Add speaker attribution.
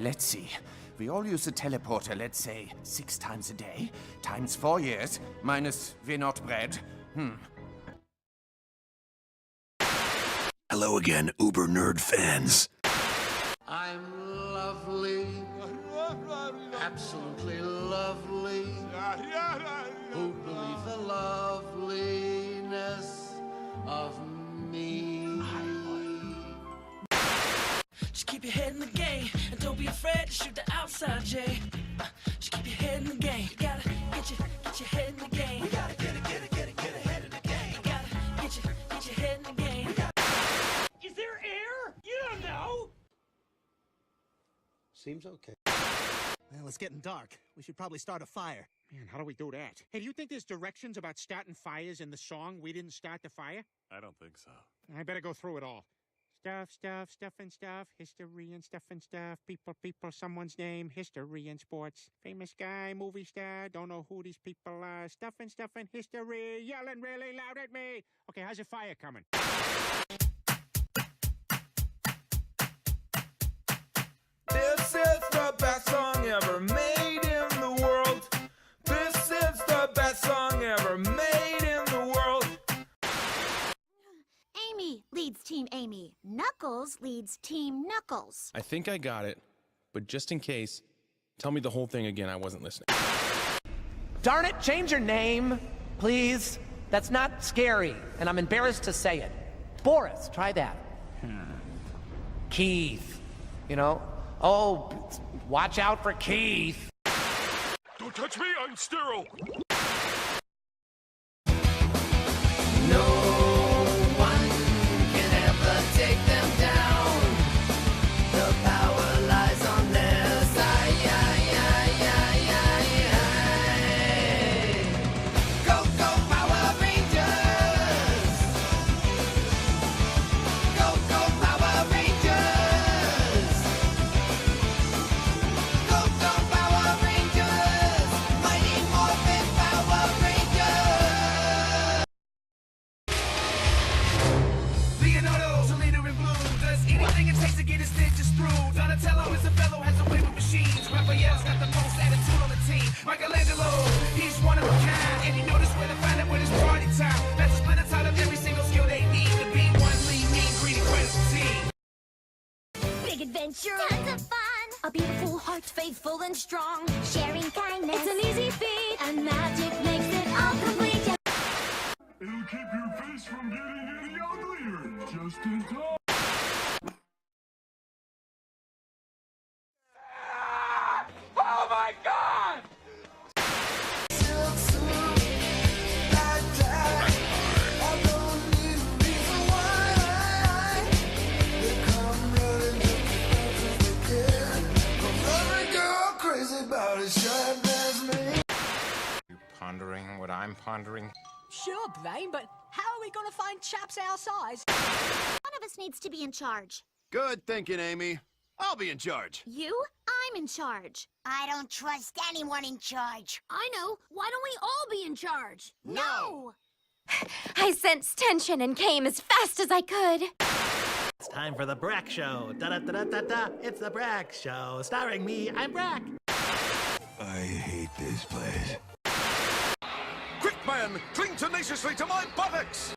Speaker 1: let's see. We all use the teleporter, let's say, 6 times a day, times 4 years, minus we're not bread.
Speaker 2: Hello again, Uber Nerd fans.
Speaker 3: I'm lovely, absolutely lovely. Who believe the loveliness of me?
Speaker 4: Just keep your head in the game, and don't be afraid to shoot the outside, Jay. Just keep your head in the game. You gotta get your head in the game. We gotta get ahead of the game. You gotta get your head in the game.
Speaker 5: Is there air? You don't know.
Speaker 3: Seems okay.
Speaker 6: Well, it's getting dark. We should probably start a fire.
Speaker 5: Man, how do we do that? Hey, do you think there's directions about starting fires in the song We Didn't Start the Fire?
Speaker 7: I don't think so.
Speaker 5: I better go through it all. Stuff and stuff. History and stuff and stuff. People, someone's name. History and sports. Famous guy, movie star. Don't know who these people are. Stuff and history. Yelling really loud at me. Okay, how's the fire coming?
Speaker 8: This is the best song ever made in the world. This is the best song ever made in the world.
Speaker 9: Amy leads Team Amy. Knuckles leads Team Knuckles.
Speaker 10: I think I got it, but just in case, tell me the whole thing again. I wasn't listening.
Speaker 11: Darn it, change your name, please. That's not scary, and I'm embarrassed to say it. Boris, try that. Keith, you know? Oh, watch out for Keith.
Speaker 7: Don't touch me, I'm sterile.
Speaker 4: No one can ever take them down. The power lies on their side. Go, go, Power Rangers! Go, go, Power Rangers! Go, go, Power Rangers! Mighty Morphin Power Rangers!
Speaker 8: Leonardo's a leader in blue. Does anything it takes to get his stitches through. Donatello is a fellow, has a way with machines. Raphael's got the most attitude on the team. Michelangelo, he's one of a kind. And you notice where to find it when it's party time. That's a split inside of every single skill they need to be one lean, mean, greedy, credible team.
Speaker 9: Big adventure. Tons of fun. A beautiful heart, faithful and strong. Sharing kindness. It's an easy feat. And magic makes it all complete.
Speaker 7: It'll keep your face from getting any uglier. Just in time.
Speaker 8: Oh my God!
Speaker 3: You pondering what I'm pondering?
Speaker 12: Sure, Brain, but how are we gonna find chaps our size?
Speaker 9: One of us needs to be in charge.
Speaker 2: Good thinking, Amy. I'll be in charge.
Speaker 9: You? I'm in charge.
Speaker 13: I don't trust anyone in charge.
Speaker 9: I know. Why don't we all be in charge? No!
Speaker 13: I sensed tension and came as fast as I could.
Speaker 6: It's time for the Brack Show. Da-da-da-da-da-da. It's the Brack Show. Starring me, I'm Brack.
Speaker 2: I hate this place.
Speaker 7: Quick, man! Cling tenaciously to my buttocks!